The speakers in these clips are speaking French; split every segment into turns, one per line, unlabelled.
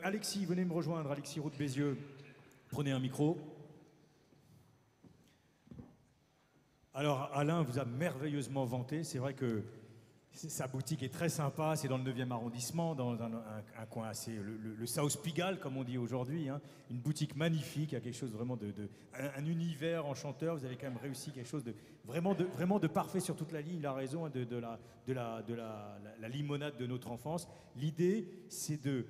Alexis, venez me rejoindre, Alexis Roux de Bézieux. Prenez un micro. Alors, Alain vous a merveilleusement vanté. C'est vrai que sa boutique est très sympa. C'est dans le 9e arrondissement, dans un coin assez... le South Pigalle, comme on dit aujourd'hui. Hein. Une boutique magnifique, il y a quelque chose vraiment un univers enchanteur. Vous avez quand même réussi quelque chose de vraiment de parfait sur toute la ligne. Il a raison, hein, de la limonade de notre enfance. L'idée, c'est de...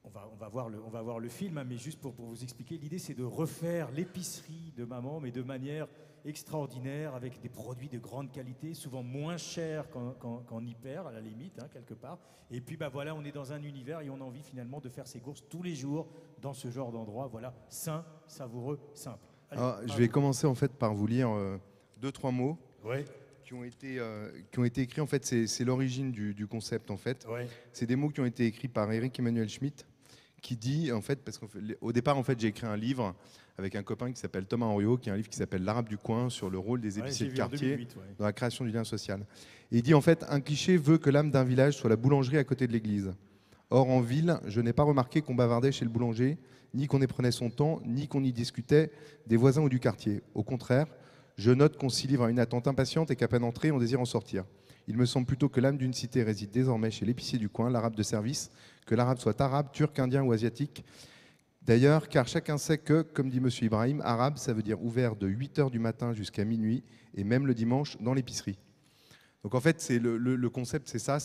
On va voir le film, hein, mais juste pour vous expliquer, l'idée, c'est de refaire l'épicerie de maman, mais de manière extraordinaire, avec des produits de grande qualité, souvent moins chers qu'en hyper, à la limite, hein, quelque part. Et puis, voilà, on est dans un univers et on a envie finalement de faire ses courses tous les jours dans ce genre d'endroit. Voilà, sain, savoureux, simple. Allez,
alors, je vais commencer en fait par vous lire 2-3 mots.
Ouais.
Qui ont été écrits. En fait, c'est l'origine du concept. En fait,
ouais.
C'est des mots qui ont été écrits par Eric Emmanuel Schmitt, qui dit en fait, parce qu'au départ, en fait, j'ai écrit un livre avec un copain qui s'appelle Thomas Henriot, qui est un livre qui s'appelle L'Arabe du coin sur le rôle des épiciers de quartier
2008,
dans la création du lien social. Et il dit en fait, un cliché veut que l'âme d'un village soit la boulangerie à côté de l'église. Or, en ville, je n'ai pas remarqué qu'on bavardait chez le boulanger, ni qu'on y prenait son temps, ni qu'on y discutait des voisins ou du quartier. Au contraire, je note qu'on s'y livre à une attente impatiente et qu'à peine entré, on désire en sortir. Il me semble plutôt que l'âme d'une cité réside désormais chez l'épicier du coin, l'arabe de service, que l'arabe soit arabe, turc, indien ou asiatique. D'ailleurs, car chacun sait que, comme dit M. Ibrahim, arabe, ça veut dire ouvert de 8h du matin jusqu'à minuit, et même le dimanche dans l'épicerie. Donc en fait, c'est le concept, c'est ça.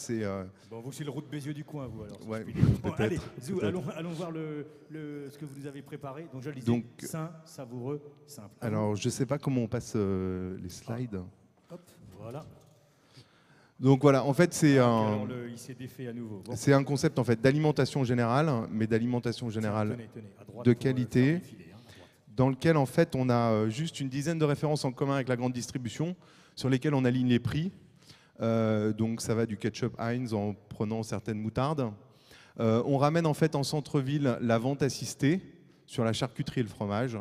Bon, vous, c'est le Roux de Bézieux du coin, vous, alors.
Ouais,
bon, allez, allons voir ce que vous nous avez préparé. Donc, je le disais, sain, savoureux, simple.
Alors, je ne sais pas comment on passe les slides.
Hop, voilà.
Donc voilà, en fait,
il s'est défait à nouveau. Bon.
C'est un concept en fait d'alimentation générale, mais d'alimentation générale de qualité, dans lequel en fait on a juste une dizaine de références en commun avec la grande distribution, sur lesquelles on aligne les prix. Donc ça va du ketchup Heinz en prenant certaines moutardes. On ramène en fait en centre-ville la vente assistée sur la charcuterie et le fromage,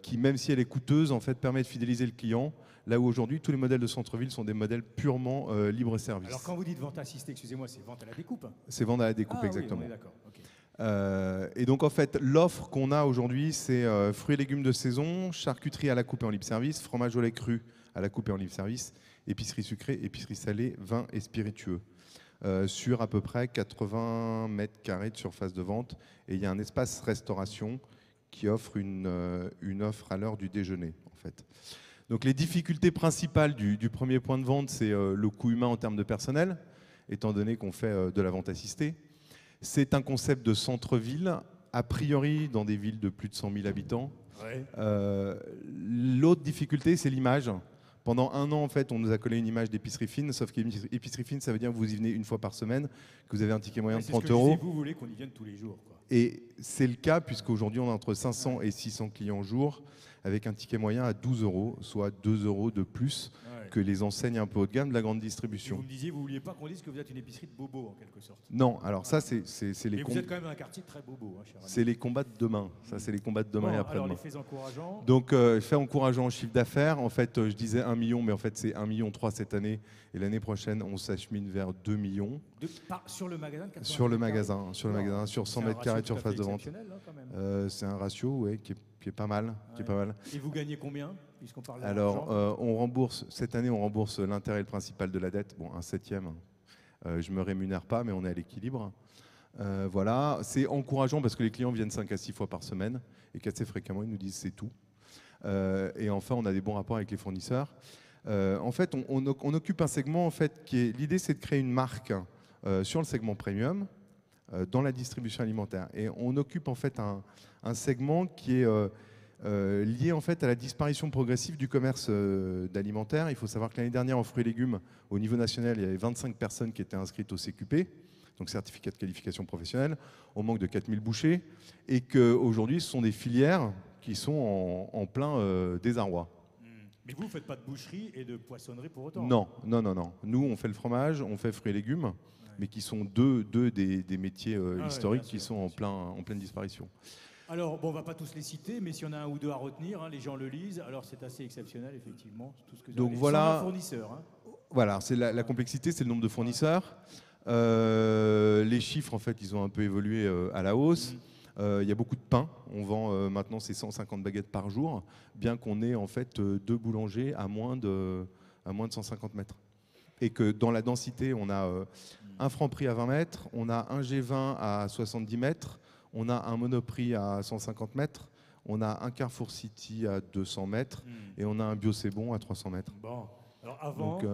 qui même si elle est coûteuse, en fait permet de fidéliser le client. Là où aujourd'hui, tous les modèles de centre-ville sont des modèles purement libre-service.
Alors quand vous dites vente assistée, excusez-moi, c'est vente à la découpe?
C'est vente à la découpe, exactement.
Oui, on est d'accord. Okay.
Et donc en fait, l'offre qu'on a aujourd'hui, c'est fruits et légumes de saison, charcuterie à la coupe et en libre-service, fromage au lait cru à la coupe et en libre-service, épicerie sucrée, épicerie salée, vin et spiritueux. Sur à peu près 80 mètres carrés de surface de vente. Et il y a un espace restauration qui offre une offre à l'heure du déjeuner, en fait. Donc les difficultés principales du premier point de vente, c'est le coût humain en termes de personnel, étant donné qu'on fait de la vente assistée. C'est un concept de centre-ville, a priori dans des villes de plus de 100 000 habitants.
Ouais.
L'autre difficulté, c'est l'image. Pendant un an, en fait, on nous a collé une image d'épicerie fine, sauf qu'épicerie fine, ça veut dire que vous y venez une fois par semaine, que vous avez un ticket moyen de 30 euros.
Vous voulez qu'on y vienne tous les jours, quoi.
Et c'est le cas, puisqu'aujourd'hui, on a entre 500 et 600 clients au jour, avec un ticket moyen à 12 euros, soit 2 euros de plus que les enseignes un peu haut de gamme de la grande distribution.
Et vous me disiez, vous ne vouliez pas qu'on dise que vous êtes une épicerie de bobo, en quelque sorte.
Non, alors ça, c'est les...
Mais vous êtes quand même dans un quartier très bobo, hein, cher ami.
C'est les combats de demain. Ça, c'est les combats de demain et après-demain.
Alors, les faits encourageants.
Donc, faits encourageants en chiffre d'affaires. En fait, je disais 1 million, mais en fait, c'est 1,3 million cette année. Et l'année prochaine, on s'achemine vers 2 millions.
Sur le magasin de
Sur le magasin, sur 100 mètres carrés de surface de vente. C'est un ratio qui est pas mal.
Et vous gagnez combien, puisqu'on parle de
Alors, cette année, on rembourse l'intérêt principal de la dette. Bon, 1/7. Je ne me rémunère pas, mais on est à l'équilibre. Voilà, c'est encourageant parce que les clients viennent 5 à 6 fois par semaine et qu'assez fréquemment, ils nous disent c'est tout. Et enfin, on a des bons rapports avec les fournisseurs. En fait, on occupe un segment, en fait, l'idée, c'est de créer une marque sur le segment premium dans la distribution alimentaire. Et on occupe en fait un segment qui est lié en fait à la disparition progressive du commerce d'alimentaire. Il faut savoir que l'année dernière, en fruits et légumes, au niveau national, il y avait 25 personnes qui étaient inscrites au CQP, donc certificat de qualification professionnelle. On manque de 4000 bouchers et qu'aujourd'hui, ce sont des filières qui sont en plein désarroi.
Mais vous ne faites pas de boucherie et de poissonnerie pour autant?
Non. Nous, on fait le fromage, on fait fruits et légumes, mais qui sont deux des métiers historiques qui sont en pleine disparition.
Alors, bon, on ne va pas tous les citer, mais s'il y en a un ou deux à retenir, hein, les gens le lisent, alors c'est assez exceptionnel, effectivement. Tout ce que
donc
avez.
voilà,
sans un fournisseur. Hein.
Voilà, c'est la complexité, c'est le nombre de fournisseurs. Les chiffres, en fait, ils ont un peu évolué à la hausse. Il y a beaucoup de pain. On vend maintenant c'est 150 baguettes par jour, bien qu'on ait en fait deux boulangers à moins de 150 mètres. Et que dans la densité, on a un Franprix à 20 mètres, on a un G20 à 70 mètres, on a un Monoprix à 150 mètres, on a un Carrefour City à 200 mètres et on a un Bio C'est Bon à 300 mètres.
Bon, alors avant.
Donc,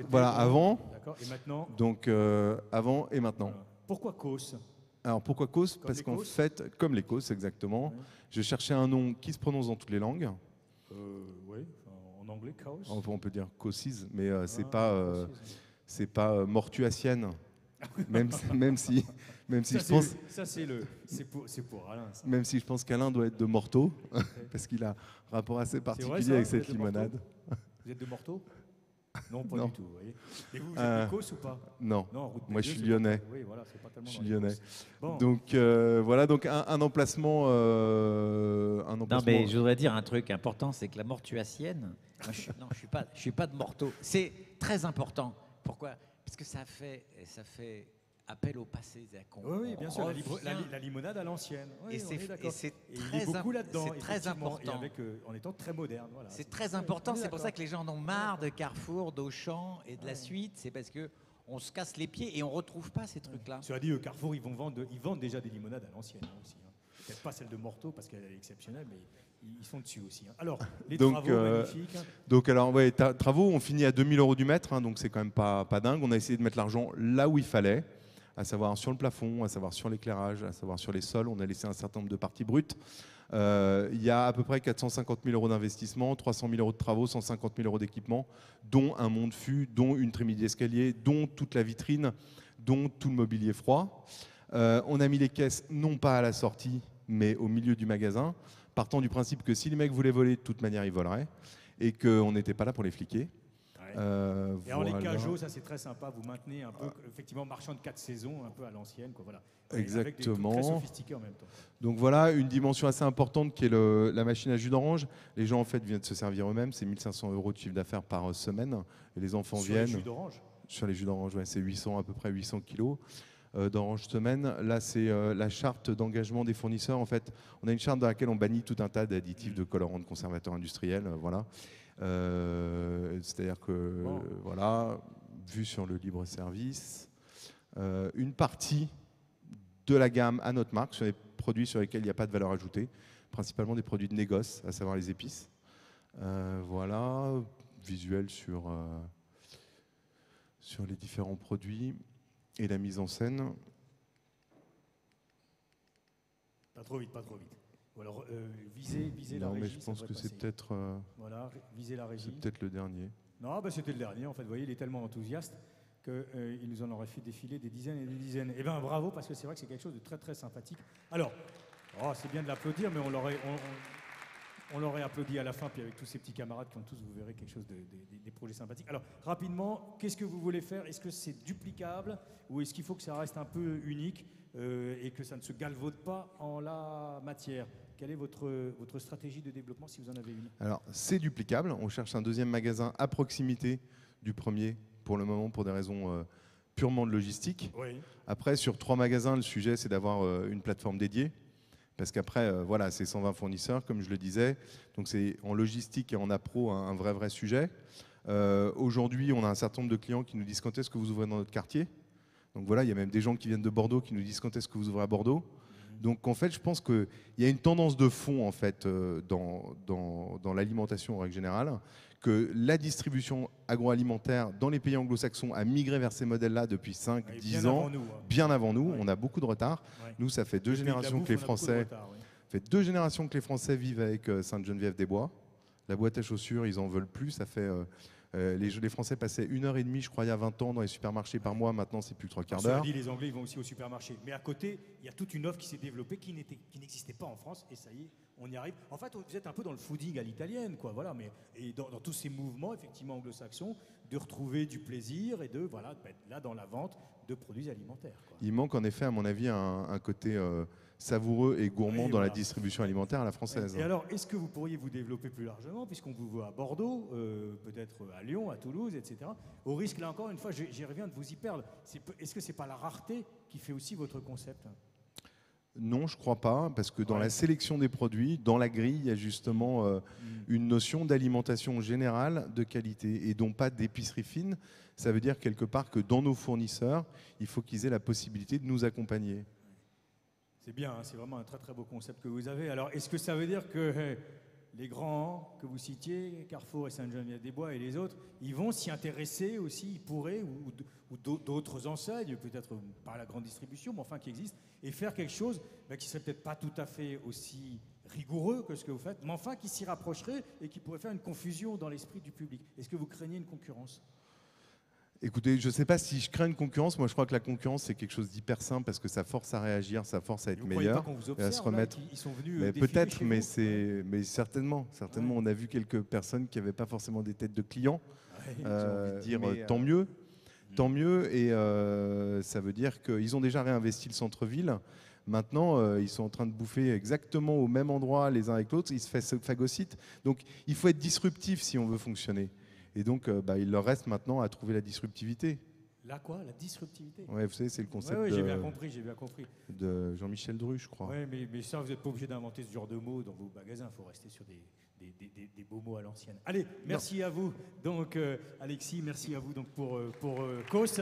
voilà, avant.
D'accord. Et maintenant.
Donc avant et maintenant.
Voilà. Pourquoi Causse?
Alors pourquoi Causse? Parce qu'en fait, comme les Causses exactement, je cherchais un nom qui se prononce dans toutes les langues.
Oui, en anglais, chaos.
On peut dire Caussise, mais c'est pas mortuacienne. même si
ça,
je pense.
Ça c'est pour Alain. Ça.
Même si je pense qu'Alain doit être de Morteau, parce qu'il a un rapport assez particulier avec cette limonade.
Vous êtes de Morteau? Non, pas du tout. Vous voyez. Et vous êtes de Causse ou pas?
Non.
Route
Moi, je suis lyonnais.
Oui, voilà, c'est pas tellement.
Je suis lyonnais.
Bon.
Donc voilà, donc un emplacement.
Non, mais je voudrais dire un truc important, c'est que la mortuacienne. Je suis pas de Morteau. C'est très important. Pourquoi? Parce que ça fait appel au passé.
Oui, bien sûr, la limonade à l'ancienne. Oui,
et c'est très important.
Et en étant très moderne. Voilà,
c'est très important, c'est pour ça que les gens en ont marre de Carrefour, d'Auchan et de la suite. C'est parce qu'on se casse les pieds et on ne retrouve pas ces trucs-là.
Cela dit, Carrefour, ils vendent déjà des limonades à l'ancienne aussi. Peut-être pas celle de Morteau parce qu'elle est exceptionnelle, mais ils sont dessus aussi. Alors, les travaux magnifiques.
Donc, alors, ouais, travaux, on finit à 2000 € du mètre, donc c'est quand même pas dingue. On a essayé de mettre l'argent là où il fallait, à savoir sur le plafond, à savoir sur l'éclairage, à savoir sur les sols. On a laissé un certain nombre de parties brutes. Il y a à peu près 450 000 € d'investissement, 300 000 € de travaux, 150 000 € d'équipement, dont un monte-fût, dont une trémie d'escalier, dont toute la vitrine, dont tout le mobilier froid. On a mis les caisses non pas à la sortie, mais au milieu du magasin, partant du principe que si les mecs voulaient voler, de toute manière, ils voleraient, et qu'on n'était pas là pour les fliquer.
Et alors les cajots, ça c'est très sympa, vous maintenez un peu, effectivement, marchand de 4 saisons, un peu à l'ancienne, quoi, voilà.
Exactement.
Avec des trucs très sophistiqués en même temps.
Donc voilà, une dimension assez importante qui est la machine à jus d'orange. Les gens en fait viennent se servir eux-mêmes, c'est 1 500 € de chiffre d'affaires par semaine, et les enfants viennent.
Sur les jus d'orange?
Sur les jus d'orange, ouais, c'est à peu près 800 kilos. D'orange semaine. Là, c'est la charte d'engagement des fournisseurs. En fait, on a une charte dans laquelle on bannit tout un tas d'additifs, de colorants, de conservateurs industriels. Voilà. C'est-à-dire que, voilà, vu sur le libre-service, une partie de la gamme à notre marque, sur les produits sur lesquels il n'y a pas de valeur ajoutée, principalement des produits de négoce, à savoir les épices. Voilà, visuel sur les différents produits. Et la mise en scène.
Pas trop vite. Ou alors viser la régie.
Non, mais je pense que c'est peut-être.
Voilà, viser la régie.
C'est peut-être le dernier.
Non, c'était le dernier. En fait, vous voyez, il est tellement enthousiaste qu'il nous en aurait fait défiler des dizaines et des dizaines. Eh bien, bravo, parce que c'est vrai que c'est quelque chose de très très sympathique. Alors, c'est bien de l'applaudir, mais on l'aurait applaudi à la fin, puis avec tous ces petits camarades qui ont tous, vous verrez, quelque chose des projets sympathiques. Alors, rapidement, qu'est-ce que vous voulez faire? Est-ce que c'est duplicable ou est-ce qu'il faut que ça reste un peu unique et que ça ne se galvaude pas en la matière? Quelle est votre stratégie de développement, si vous en avez une?
Alors, c'est duplicable. On cherche un deuxième magasin à proximité du premier, pour le moment, pour des raisons purement de logistique.
Oui.
Après, sur 3 magasins, le sujet, c'est d'avoir une plateforme dédiée. Parce qu'après, voilà, c'est 120 fournisseurs, comme je le disais. Donc c'est en logistique et en appro un vrai sujet. Aujourd'hui, on a un certain nombre de clients qui nous disent quand est-ce que vous ouvrez dans notre quartier. Donc voilà, il y a même des gens qui viennent de Bordeaux qui nous disent quand est-ce que vous ouvrez à Bordeaux. Donc en fait, je pense qu'il y a une tendance de fond en fait, dans l'alimentation en règle générale, que la distribution agroalimentaire dans les pays anglo-saxons a migré vers ces modèles-là depuis 5-10 ans, bien avant nous. Ouais. On a beaucoup de retard. Ouais. Nous, ça fait 2 générations que les Français, vivent avec Sainte-Geneviève-des-Bois. La boîte à chaussures, ils en veulent plus. Ça fait les Français passaient 1h30, je crois, il y a 20 ans dans les supermarchés par mois. Maintenant, c'est plus 3/4 d'heure.
Les Anglais ils vont aussi au supermarché. Mais à côté, il y a toute une offre qui s'est développée qui n'existait pas en France. Et ça y est, on y arrive. En fait, vous êtes un peu dans le fooding à l'italienne, quoi. Voilà. Et dans tous ces mouvements, effectivement, anglo-saxons, de retrouver du plaisir et de être là dans la vente de produits alimentaires, quoi.
Il manque en effet, à mon avis, un côté savoureux et gourmand dans la distribution alimentaire à la française.
Et alors, est-ce que vous pourriez vous développer plus largement, puisqu'on vous voit à Bordeaux, peut-être à Lyon, à Toulouse, etc. Au risque, là encore une fois, j'y reviens, de vous y perdre. Est-ce que c'est pas la rareté qui fait aussi votre concept?
Non, je crois pas, parce que dans la sélection des produits, dans la grille, il y a justement une notion d'alimentation générale de qualité et donc pas d'épicerie fine. Ça veut dire quelque part que dans nos fournisseurs, il faut qu'ils aient la possibilité de nous accompagner.
C'est bien, hein, c'est vraiment un très très beau concept que vous avez. Alors, est-ce que ça veut dire que les grands que vous citiez, Carrefour et Sainte-Geneviève-des-Bois et les autres, ils vont s'y intéresser aussi, ils pourraient, ou d'autres enseignes, peut-être pas la grande distribution, mais enfin qui existent, et faire quelque chose qui serait peut-être pas tout à fait aussi rigoureux que ce que vous faites, mais enfin qui s'y rapprocherait et qui pourrait faire une confusion dans l'esprit du public. Est-ce que vous craignez une concurrence ?
Écoutez, je ne sais pas si je crains une concurrence. Moi, je crois que la concurrence, c'est quelque chose d'hyper simple parce que ça force à réagir, ça force à être meilleur et à se remettre.
Ils sont venus
peut-être, mais certainement. On a vu quelques personnes qui n'avaient pas forcément des têtes de clients. J'ai envie de dire tant mieux. Tant mieux. Et ça veut dire qu'ils ont déjà réinvesti le centre-ville. Maintenant, ils sont en train de bouffer exactement au même endroit les uns avec l'autre. Ils se phagocytent. Donc, il faut être disruptif si on veut fonctionner. Et donc, il leur reste maintenant à trouver la disruptivité.
La quoi ? La disruptivité ?
Ouais, vous savez, c'est le concept
j'ai bien compris.
De Jean-Michel Dru, je crois.
Oui, mais ça, vous n'êtes pas obligé d'inventer ce genre de mots dans vos magasins. Il faut rester sur des beaux mots à l'ancienne. Allez, merci à vous, donc, Alexis. Merci à vous donc, pour Causse.